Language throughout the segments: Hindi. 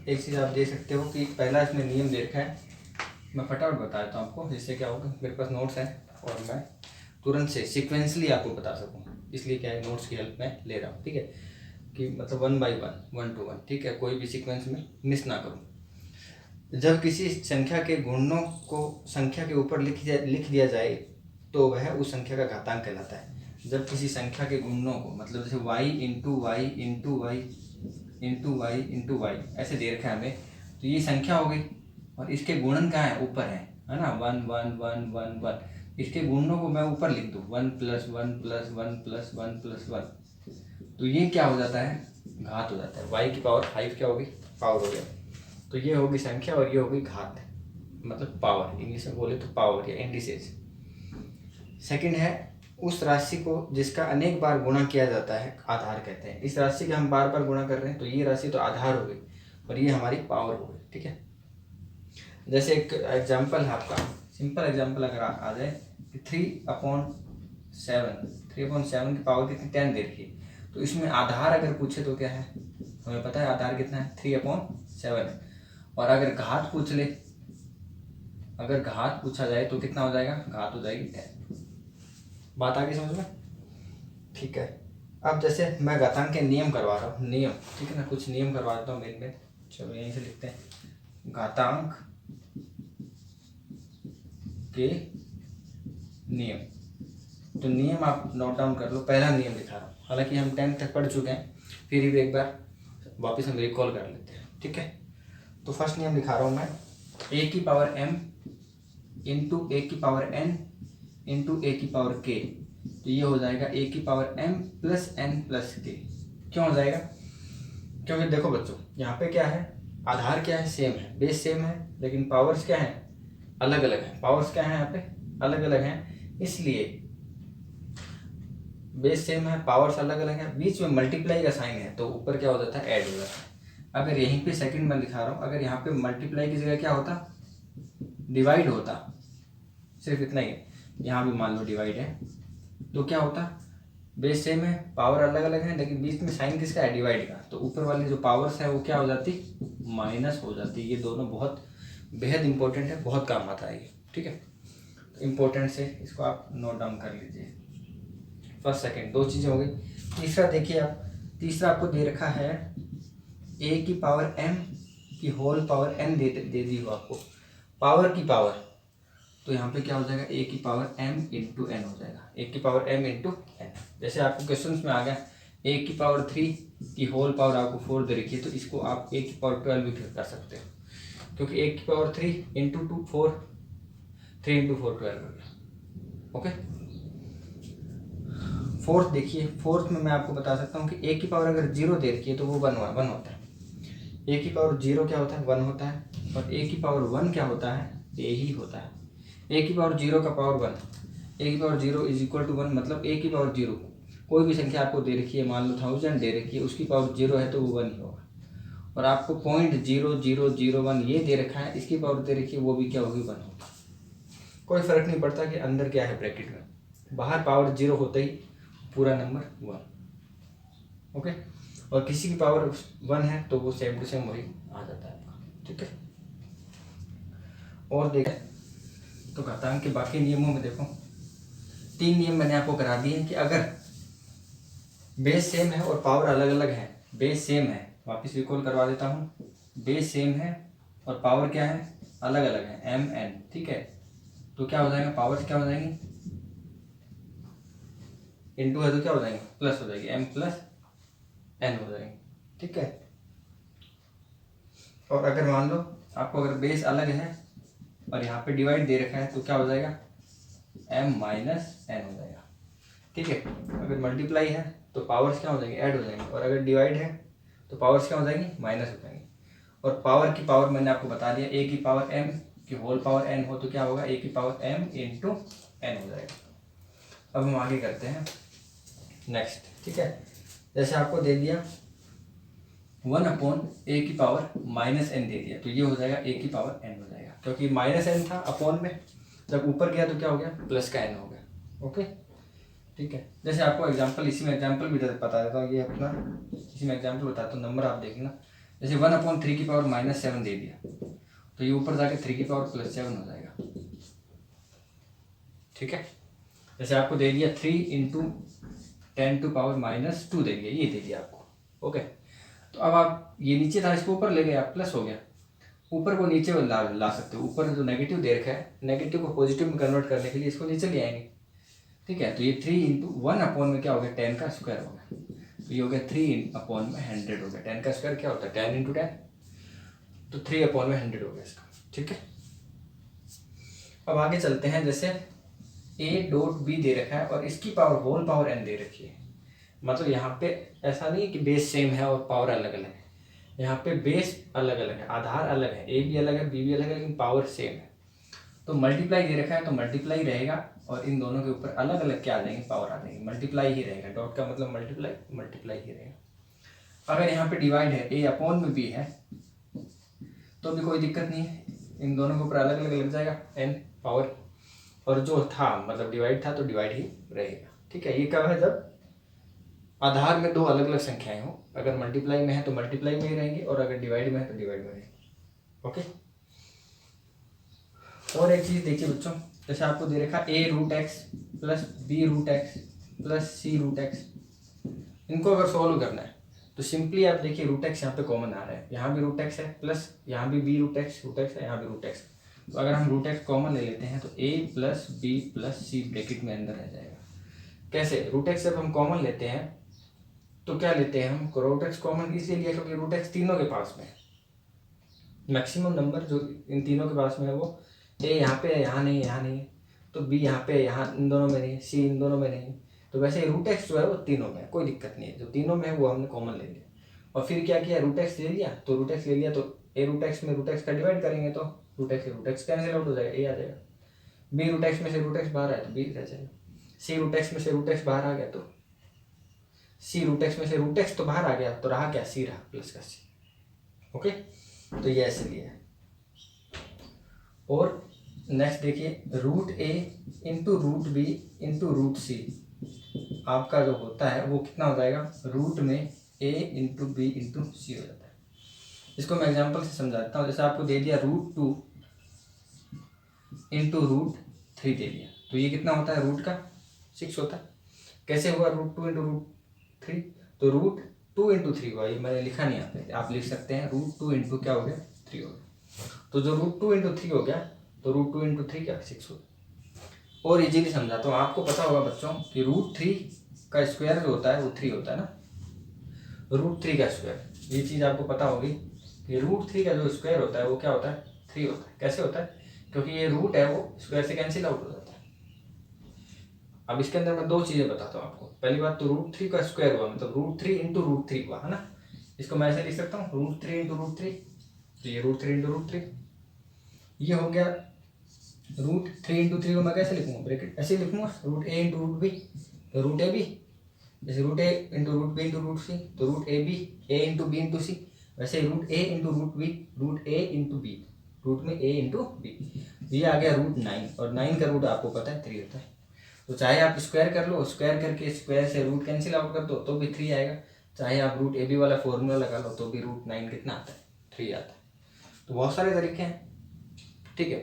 एक चीज़ आप देख सकते हो कि पहला इसमें नियम दे रखा है, मैं फटाफट बता देता हूँ आपको, जिससे क्या होगा मेरे पास नोट्स हैं और मैं तुरंत से सिक्वेंसली आपको बता सकूँ, इसलिए क्या है नोट्स की हेल्प मैं ले रहा हूँ। ठीक है, कि मतलब 1 by 1, 1 to 1, ठीक है, कोई भी सीक्वेंस में मिस ना करूँ। जब किसी संख्या के गुणनों को संख्या के ऊपर लिख दिया जाए तो वह उस संख्या का घातांक कहलाता है। जब किसी संख्या के गुणनों को, मतलब जैसे y into Y into Y into Y into Y ऐसे दे रखा है हमें, तो ये संख्या हो गई और इसके गुणन कहाँ है, ऊपर है ना, 1 1 1 1 1। इसके गुणनों को मैं ऊपर लिख दूँ 1 + 1 + 1 + 1 + 1, तो ये क्या हो जाता है, घात हो जाता है। y की पावर 5 क्या होगी, पावर हो गया, तो ये होगी संख्या और ये होगी घात, मतलब पावर, इंग्लिश में बोले तो पावर या इंडिसेस। सेकंड है उस राशि को जिसका अनेक बार गुणा किया जाता है आधार कहते हैं। इस राशि का हम बार बार गुणा कर रहे हैं तो ये राशि तो आधार हो गई और ये हमारी पावर हो गई। ठीक है, जैसे एक एग्जाम्पल है आपका, सिंपल एग्जाम्पल अगर आ जाए कि 3/7, 3/7 की पावर कितनी, 10 दे रखी है, तो इसमें आधार अगर पूछे तो क्या है, हमें पता है आधार कितना है, 3/7 है। और अगर घात पूछ ले, अगर घात पूछा जाए तो कितना हो जाएगा, घात हो जाएगी 10। बात आ गई समझ में? ठीक है, अब जैसे मैं घातांक के नियम करवा रहा हूँ, नियम, ठीक है ना, कुछ नियम करवा देता हूँ मेन। चलो यहीं से लिखते हैं, घातांक के नियम। तो नियम आप नोट डाउन कर लो। पहला नियम लिखा रहा हूँ, हालांकि हम 10 तक पढ़ चुके हैं, फिर भी एक बार वापस हम रिकॉल कर लेते हैं। ठीक है, तो फर्स्ट नियम लिखा रहा हूँ मैं, a की पावर m इंटू a की पावर n इंटू a की पावर k, तो ये हो जाएगा a की पावर m + n + k। क्यों हो जाएगा, क्योंकि देखो बच्चों यहाँ पे क्या है, आधार क्या है, सेम है, बेस सेम है, लेकिन पावर्स क्या है, अलग अलग है। पावर्स क्या है यहाँ पे, अलग अलग हैं, इसलिए बेस सेम है, पावर्स अलग अलग है, बीच में मल्टीप्लाई का साइन है तो ऊपर क्या हो जाता है, ऐड हो जाता है। अगर यहीं पे सेकंड में दिखा रहा हूँ, अगर यहाँ पे मल्टीप्लाई की जगह क्या होता, डिवाइड होता, सिर्फ इतना ही है, यहाँ भी मान लो डिवाइड है, तो क्या होता, बेस सेम है, पावर अलग अलग है, लेकिन बीच में साइन किसका है, डिवाइड का, तो ऊपर वाली जो पावर्स है वो क्या हो जाती, माइनस हो जाती। ये दोनों बहुत बेहद इंपॉर्टेंट है, बहुत काम आता है ये। ठीक है, तो इम्पोर्टेंट से इसको आप नोट डाउन कर लीजिए। फर्स्ट सेकंड दो चीज़ें हो गई। तीसरा देखिए आप, तीसरा आपको दे रखा है a की पावर m की होल पावर n दे दी हो आपको, पावर की पावर, तो यहाँ पे क्या हो जाएगा, a की पावर m इंटू n हो जाएगा, a की पावर m इंटू n। जैसे आपको क्वेश्चन में आ गया a की पावर 3 की होल पावर आपको 4 दे रखी है, तो इसको आप a की पावर 12 भी कर सकते हो, क्योंकि a की पावर 3 इंटू 2 4, 3 इंटू 4 12 हो गया। ओके, फोर्थ देखिए, फोर्थ में मैं आपको बता सकता हूँ कि a की पावर अगर 0 दे रखी है तो वो 1 होता है। a की पावर 0 क्या होता है, 1 होता है, और a की पावर 1 क्या होता है, a ही होता है। a की पावर 0 का पावर 1, a की पावर 0 = 1, मतलब a की पावर 0 कोई भी संख्या आपको दे रखी है, मान लो 1000 दे रखी है, उसकी पावर 0 है तो वो 1 ही होगा। और आपको 0.0001 ये दे रखा है, इसकी पावर दे रखी है, वो भी क्या होगी, 1 होगी। कोई फर्क नहीं पड़ता कि अंदर क्या है ब्रैकेट में, बाहर पावर 0 होते ही पूरा नंबर 1। ओके, और किसी की पावर 1 है तो वो सेम टू सेम वही आ जाता है आपका। ठीक है, और देखें तो घातांक के बाकी नियमों में देखो, 3 नियम मैंने आपको करा दिए हैं कि अगर बेस सेम है और पावर अलग अलग है, बेस सेम है, वापस रिकॉल करवा देता हूँ, बेस सेम है और पावर क्या है, अलग अलग है, m n। ठीक है, तो क्या हो जाएगा, पावर्स क्या हो जाएंगी, इंटू है तो क्या हो जाएंगे, प्लस हो जाएगी, m + n हो जाएंगे। ठीक है, और अगर मान लो आपको अगर बेस अलग है और यहाँ पे डिवाइड दे रखा है तो क्या हो जाएगा, m - n हो जाएगा। ठीक है, अगर मल्टीप्लाई है तो पावर्स क्या हो जाएंगे, ऐड हो जाएंगे, और अगर डिवाइड है तो पावर्स क्या हो जाएंगी, माइनस हो जाएंगी। और पावर की पावर मैंने आपको बता दिया, a की पावर m की होल पावर n हो तो क्या होगा, a की पावर m इंटू n हो जाएगा। अब हम आगे करते हैं नेक्स्ट। ठीक है, जैसे आपको दे दिया 1/a की पावर -n दे दिया, तो ये हो जाएगा a की पावर n हो जाएगा, क्योंकि -n था अपॉन में, जब ऊपर गया तो क्या हो गया, प्लस का n हो गया। ओके, ठीक है, जैसे आपको एग्जांपल, इसी में एग्जांपल भी बता देता हूँ, ये अपना इसी में एग्जांपल बताता हूँ, नंबर आप देखना, जैसे 1/3 की पावर -7 दे दिया तो ये ऊपर जाके 3 की पावर +7 हो जाएगा। ठीक है, जैसे आपको दे दिया 3 × 10⁻² दे दिया, ये दे दिया आपको। ओके, तो अब आप ये नीचे था इसको ऊपर ले गए, आप प्लस हो गया, ऊपर को नीचे ला सकते हो। ऊपर जो नेगेटिव दे रखा है, नेगेटिव को पॉजिटिव में कन्वर्ट करने के लिए इसको नीचे ले आएंगे। ठीक है, तो ये 3 × 1 में क्या हो गया, 10 का स्क्वायर हो गया, तो ये हो गया 3/100 हो गया। 10 का स्क्वायर क्या होता है, 10 × 10, तो 3/100 हो गया इसका। ठीक है, अब आगे चलते हैं। जैसे a.b दे रखा है और इसकी पावर होल पावर n दे रखी है, मतलब यहाँ पे ऐसा नहीं है कि बेस सेम है और पावर अलग अलग है, यहाँ पे बेस अलग अलग है, आधार अलग है, a भी अलग है, b भी अलग है, लेकिन पावर सेम है। तो मल्टीप्लाई दे रखा है तो मल्टीप्लाई रहेगा, और इन दोनों के ऊपर अलग अलग क्या आ जाएंगे, पावर आ जाएंगे, मल्टीप्लाई ही रहेगा। डॉट का मतलब मल्टीप्लाई ही रहेगा। अगर यहाँ पे डिवाइड है a/b है तो भी कोई दिक्कत नहीं है, इन दोनों के ऊपर अलग अलग लग जाएगा n पावर, और जो था मतलब डिवाइड था तो डिवाइड ही रहेगा। ठीक है, ये कब है, जब आधार में दो अलग अलग संख्याएं हो। अगर मल्टीप्लाई में है तो मल्टीप्लाई में ही रहेंगे, और अगर डिवाइड में है तो डिवाइड में रहेंगे। ओके, और एक चीज देखिए बच्चों, जैसे आपको दे रखा a√x + b√x + c√x, इनको अगर सॉल्व करना है तो सिंपली आप देखिए √x यहाँ पे कॉमन आ रहा है, यहाँ भी √x है, प्लस यहाँ भी b√x है, यहाँ भी √x है। तो अगर हम √x कॉमन ले लेते हैं तो a + b + c ब्रैकेट में अंदर रह जाएगा। कैसे, √x जब हम कॉमन लेते हैं तो क्या लेते हैं हम, √x कॉमन इसलिए लिया क्योंकि √x तीनों के पास में है, मैक्सिमम नंबर जो इन तीनों के पास में है वो a यहाँ पे है, यहाँ नहीं है, यहाँ नहीं है, तो b यहाँ पे, यहाँ इन दोनों में नहीं है, c इन दोनों में नहीं है। तो वैसे √x जो है वो तीनों में है, कोई दिक्कत नहीं है, जो तीनों में है वो हमने कॉमन ले लिया। और फिर क्या किया, √x ले लिया, तो √x ले लिया तो a√x में √x का डिवाइड करेंगे तो √x कैंसिल आउट हो जाएगा, a आ जाएगा। b√x में से √x बाहर आया तो b रह जाएगा। c√x में से √x बाहर आ गया तो c√x में से √x तो बाहर आ गया, तो रहा क्या, c रहा, प्लस का c। ओके, तो ये ऐसे लिया है। और नेक्स्ट देखिए, √a × √b × √c आपका जो होता है वो कितना हो जाएगा, रूट में a × b × c हो जाता है। इसको मैं एग्जांपल से समझाता हूँ। जैसे आपको दे दिया √2 × √3 दे दिया, तो ये कितना होता है, रूट का 6 होता है। कैसे हुआ, √2 × √3, तो √2 × 3 हुआ, ये मैंने लिखा नहीं यहाँ पे, आप लिख सकते हैं √2 × क्या हो गया, 3 हो गया। तो जो √2 × 3 हो गया तो √2 × 3 क्या, 6 हो गया। और इजीली समझाता हूँ, आपको पता होगा बच्चों कि √3 का स्क्वायर जो होता है वो 3 होता है ना, √3 का स्क्वायर, ये चीज़ आपको पता होगी कि √3 का जो स्क्वायर होता है वो क्या होता है, 3 होता है। कैसे होता है, क्योंकि ये रूट है वो स्क्वायर से कैंसिल आउट हो जाता है। अब इसके अंदर मैं दो चीज़ें बताता हूँ आपको। पहली बात तो √3 का स्क्वायर हुआ, मतलब √3 × √3 हुआ, है ना। इसको मैं ऐसे लिख सकता हूँ, √3 × √3, तो ये √3 × √3, ये हो गया। √3 × 3 को मैं कैसे लिखूंगा, ब्रैकेट ऐसे लिखूंगा, √a × √b, तो √ab, जैसे √a × √b × √c, तो √ab a × b × c, वैसे √a × √b, √a × b, root में a × b, ये आ गया √9, और 9 का रूट आपको पता है 3 होता है। तो चाहे आप स्क्वायर कर लो, स्क्वायर करके स्क्वायर से रूट कैंसिल आउट कर दो तो भी 3 आएगा, चाहे आप √ab वाला फॉर्मूला लगा लो तो भी √9 कितना आता है, 3 आता है। तो बहुत सारे तरीके हैं। ठीक है,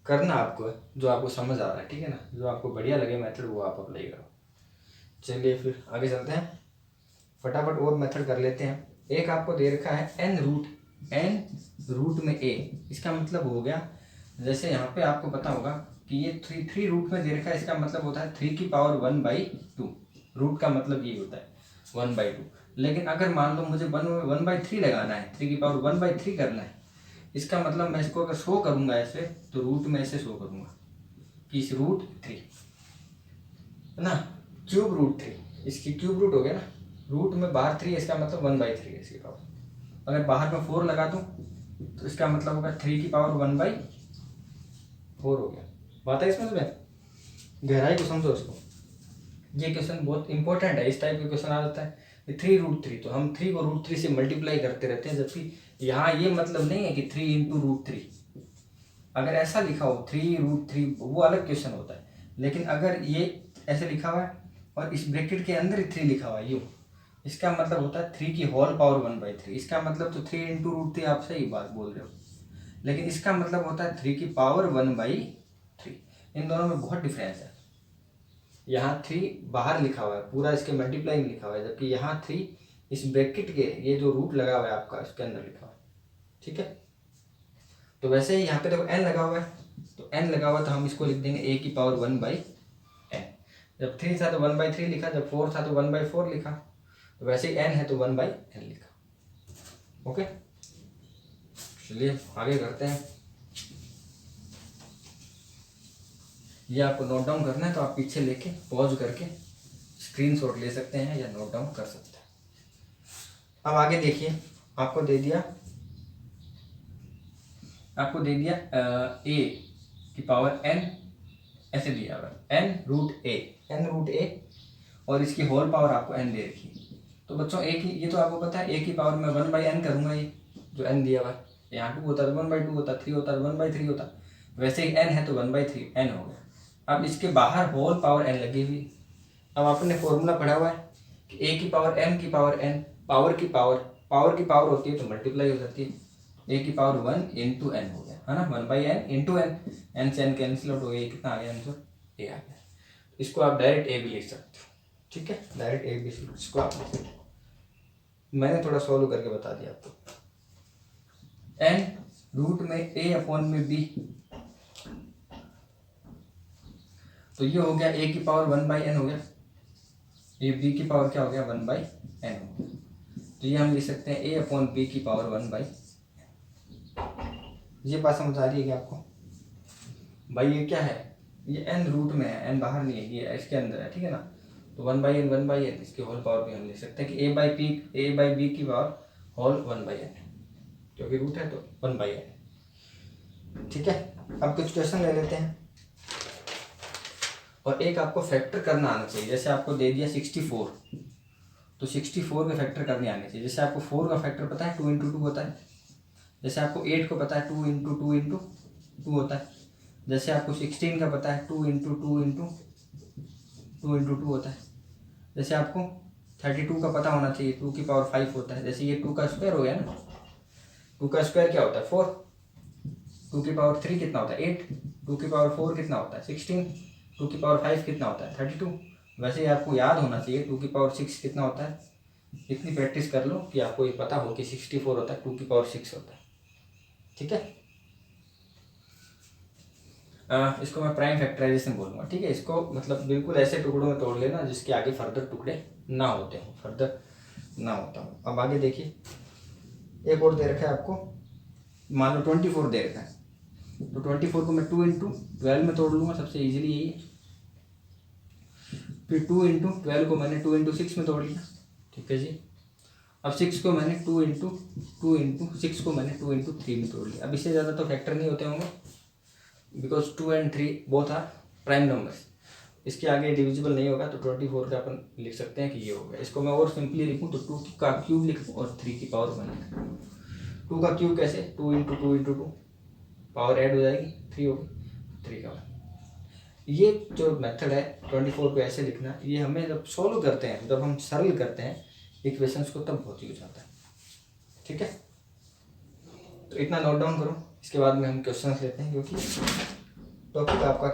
करना आपको है जो आपको समझ आ रहा है, ठीक है ना, जो आपको बढ़िया लगे मेथड वो आप अप्लाई करो। चलिए फिर आगे चलते हैं, फटाफट और मेथड कर लेते हैं। एक आपको दे रखा है n रूट में a, इसका मतलब हो गया, जैसे यहाँ पे आपको पता होगा कि ये 3 रूट में दे रखा है, इसका मतलब होता है 3 की पावर 1/2, रूट का मतलब ये होता है 1/2। लेकिन अगर मान लो मुझे 1/3 लगाना है, 3 की पावर 1/3 करना है, इसका मतलब मैं इसको अगर शो करूंगा ऐसे, तो रूट में ऐसे शो करूंगा कि इस √3 है ना, क्यूब √3, इसकी क्यूब रूट हो गया ना, रूट में बाहर 3, इसका मतलब 1/3 है इसकी पावर। अगर बाहर में 4 लगा दूं तो इसका मतलब होगा 3 की पावर 1/4 हो गया। बात है इसमें में, गहराई को समझो इसको, ये क्वेश्चन बहुत इंपॉर्टेंट है। इस टाइप के क्वेश्चन आ जाता है 3 √3, तो हम 3 को √3 से मल्टीप्लाई करते रहते हैं, जबकि यहाँ ये मतलब नहीं है कि 3 × √3। अगर ऐसा लिखा हो 3 √3 वो अलग क्वेश्चन होता है, लेकिन अगर ये ऐसे लिखा हुआ है और इस ब्रैकेट के अंदर ही 3 लिखा हुआ है यूँ, इसका मतलब होता है 3 की होल पावर 1/3। इसका मतलब तो 3 इंटू रूट 3, आप सही बात बोल रहे हो, लेकिन इसका मतलब होता है 3 की पावर 1/3। इन दोनों में बहुत डिफरेंस है। यहाँ 3 बाहर लिखा हुआ है, पूरा इसके मल्टीप्लाई में लिखा हुआ है, जबकि यहाँ 3 इस ब्रैकेट के ये जो रूट लगा हुआ है आपका, इसके अंदर लिखा हुआ है। ठीक है, तो वैसे ही यहाँ पे देखो n लगा हुआ है, तो n लगा हुआ तो हम इसको लिख देंगे a की पावर 1/n। जब 3 था तो 1/3 लिखा, जब 4 था तो 1/4 लिखा, तो वैसे ही n है तो 1/n लिखा। ओके, चलिए आगे करते हैं। ये आपको नोट डाउन करना है तो आप पीछे लेके पॉज करके स्क्रीनशॉट ले सकते हैं या नोट डाउन कर सकते हैं। अब आगे देखिए, आपको दे दिया a की पावर n, ऐसे दिया हुआ है n रूट a और इसकी होल पावर आपको n दे रखी है। तो बच्चों a की, ये तो आपको पता है a की पावर में 1/n करूँगा, ये जो n दिया हुआ है, यहाँ 2 होता है तो 1/2 होता, 3 होता है 1/3 होता, वैसे ही n है तो 1/3 n हो गया। अब इसके बाहर होल पावर n लगी हुई। अब आपने फॉर्मूला पढ़ा हुआ है कि a की पावर m की पावर n, पावर की पावर होती है तो मल्टीप्लाई हो जाती है, a की पावर 1 इंटू n हो गया, है ना, 1/n इंटू n, n से n कैंसिल आउट हो गया, कितना आ गया आंसर, a आ गया। इसको आप डायरेक्ट a भी लिख सकते हो। ठीक है, डायरेक्ट a भी इसको आप लिख सकते हो, मैंने थोड़ा सॉल्व करके बता दिया आपको। n रूट में a अपॉन में b, तो ये हो गया a की पावर 1/n हो गया, ये b की पावर क्या हो गया 1/n हो गया, तो ये हम लिख सकते हैं a अपॉन b की पावर 1/n। ये बात समझ आ रही है क्या आपको भाई? ये क्या है, ये n रूट में है, n बाहर नहीं है, ये इसके अंदर है, ठीक है ना, तो 1/n इसकी होल पावर भी हम लिख सकते हैं कि a बाई b की पावर होल 1/n, क्योंकि रूट है तो 1/n। ठीक है, अब कुछ क्वेश्चन ले लेते हैं, और एक आपको फैक्टर करना आना चाहिए। जैसे आपको दे दिया 64, तो 64 के फैक्टर करने आने चाहिए। जैसे आपको 4 का फैक्टर पता है 2 इंटू 2 होता है, जैसे आपको 8 को पता है 2 इंटू 2 इंटू 2 होता है, जैसे आपको 16 का पता है 2 इंटू 2 इंटू 2 इंटू 2 होता है, जैसे आपको 32 का पता होना चाहिए 2 की पावर 5 होता है। जैसे ये 2 का स्क्वायर हो गया ना, 2 का स्क्वायर क्या होता है 4, 2 की पावर 3 कितना होता है 8, 2 की पावर 4 कितना होता है 16, 2 की पावर 5 कितना होता है 32। वैसे ही आपको याद होना चाहिए 2 की पावर 6 कितना होता है। इतनी प्रैक्टिस कर लो कि आपको ये पता हो कि 64 होता है, 2 की पावर 6 होता है। ठीक है, इसको मैं प्राइम फैक्टराइजेशन बोलूँगा। ठीक है, इसको मतलब बिल्कुल ऐसे टुकड़ों में तोड़ लेना जिसके आगे फर्दर टुकड़े ना होते हो, फर्दर ना होता हो। अब आगे देखिए, एक और दे रखा है आपको, मान लो 24 दे रखा है, तो 24 को मैं 2 इंटू 12 में तोड़ लूँगा, सबसे इजीली यही है। फिर 2 इंटू 12 को मैंने 2 इंटू 6 में तोड़ लिया। ठीक है जी, अब 6 को मैंने 2 इंटू 6 को मैंने 2 इंटू 3 में तोड़ लिया। अब इससे ज़्यादा तो फैक्टर नहीं होते होंगे, because 2 and 3 both are prime numbers. इसके आगे डिविजिबल नहीं होगा, तो 24 का अपन लिख सकते हैं कि ये होगा। इसको मैं और सिंपली लिखूँ तो 2 का क्यूब लिखूँ और 3 की पावर 1 लिखूँ। 2 का क्यूब कैसे, 2 इंटू 2 इंटू 2, पावर ऐड हो जाएगी 3 होगी, 3 का 1। ये जो मेथड है 24 को ऐसे लिखना, ये हमें जब सोल्व करते हैं, जब हम सरल करते हैं इक्वेशंस को, तब बहुत यूज आता है। ठीक है, तो इतना नोट डाउन करो, इसके बाद में हम क्वेश्चन लेते हैं, क्योंकि टॉपिक आपका